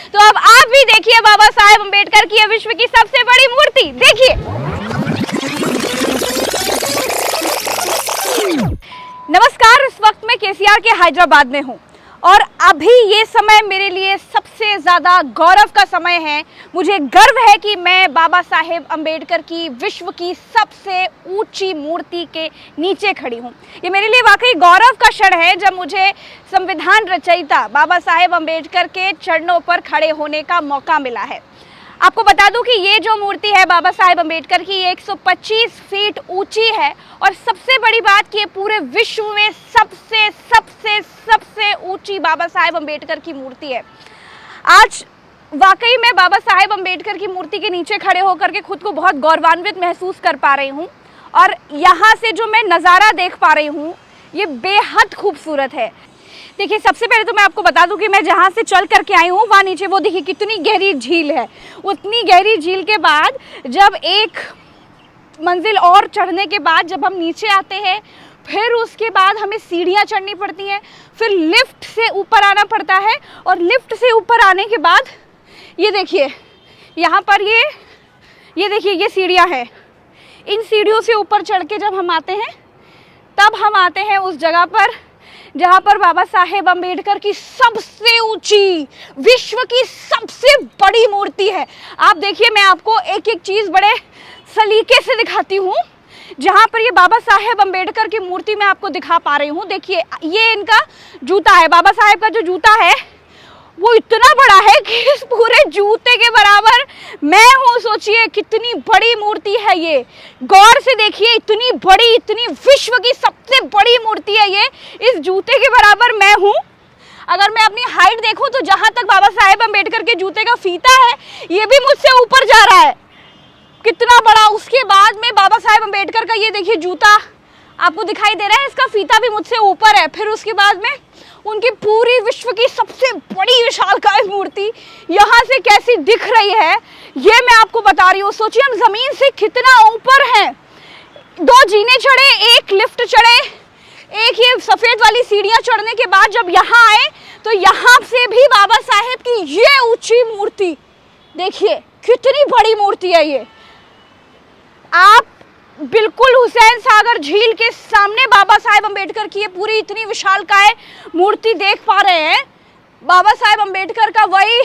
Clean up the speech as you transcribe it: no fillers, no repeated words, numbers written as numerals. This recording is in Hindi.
तो अब आप भी देखिए बाबा साहेब अम्बेडकर की विश्व की सबसे बड़ी मूर्ति। देखिए, नमस्कार, इस वक्त मैं केसीआर के हैदराबाद में हूँ और अभी ये समय मेरे लिए सबसे ज़्यादा गौरव का समय है। मुझे गर्व है कि मैं बाबा साहेब अम्बेडकर की विश्व की सबसे ऊंची मूर्ति के नीचे खड़ी हूँ। ये मेरे लिए वाकई गौरव का क्षण है जब मुझे संविधान रचयिता बाबा साहेब अम्बेडकर के चरणों पर खड़े होने का मौका मिला है। आपको बता दूं कि ये जो मूर्ति है बाबा साहेब अम्बेडकर की, ये 125 फीट ऊंची है और सबसे बड़ी बात कि ये पूरे विश्व में सबसे सबसे सबसे ऊंची बाबा साहेब अम्बेडकर की मूर्ति है। आज वाकई में बाबा साहेब अम्बेडकर की मूर्ति के नीचे खड़े होकर के खुद को बहुत गौरवान्वित महसूस कर पा रही हूँ और यहाँ से जो मैं नज़ारा देख पा रही हूँ ये बेहद खूबसूरत है। देखिए, सबसे पहले तो मैं आपको बता दूं कि मैं जहाँ से चल करके आई हूँ वहाँ नीचे वो देखिए कितनी गहरी झील है। उतनी गहरी झील के बाद जब एक मंजिल और चढ़ने के बाद जब हम नीचे आते हैं, फिर उसके बाद हमें सीढ़ियाँ चढ़नी पड़ती हैं, फिर लिफ्ट से ऊपर आना पड़ता है और लिफ्ट से ऊपर आने के बाद ये देखिए यहाँ पर ये देखिए ये सीढ़ियाँ हैं। इन सीढ़ियों से ऊपर चढ़ के जब हम आते हैं तब हम आते हैं उस जगह पर जहाँ पर बाबा साहेब अम्बेडकर की सबसे ऊंची, विश्व की सबसे बड़ी मूर्ति है। आप देखिए, मैं आपको एक एक चीज़ बड़े सलीके से दिखाती हूँ। जहाँ पर ये बाबा साहेब अम्बेडकर की मूर्ति मैं आपको दिखा पा रही हूँ, देखिए ये इनका जूता है। बाबा साहेब का जो जूता है वो इतना बड़ा है कि इस पूरे जूते के बराबर मैं हूँ। सोचिए कितनी बड़ी मूर्ति है ये, गौर से देखिए, इतनी बड़ी, इतनी विश्व की सबसे बड़ी मूर्ति है ये। इस जूते के बराबर मैं हूँ। अगर मैं अपनी हाइट देखूँ तो जहाँ तक बाबा साहेब अम्बेडकर के जूते का फीता है ये भी मुझसे ऊपर जा रहा है, कितना बड़ा। उसके बाद में बाबा साहेब अम्बेडकर का ये देखिए जूता आपको दिखाई दे रहा है, इसका फीता भी मुझसे ऊपर है। फिर उसके बाद में उनकी पूरी विश्व की सबसे बड़ी विशालकाय मूर्ति यहाँ से कैसी दिख रही है ये मैं आपको बता रही हूँ। सोचिए हम जमीन से कितना ऊपर हैं। 2 जीने चढ़े, एक लिफ्ट चढ़े, एक ये सफेद वाली सीढ़ियाँ चढ़ने के बाद जब यहाँ आए तो यहाँ से भी बाबा साहेब की ये ऊंची मूर्ति देखिए कितनी बड़ी मूर्ति है ये। आप बिल्कुल हुसैन सागर झील के सामने बाबा साहेब अम्बेडकर की ये पूरी इतनी विशालकाय मूर्ति देख पा रहे हैं। बाबा साहेब अम्बेडकर का वही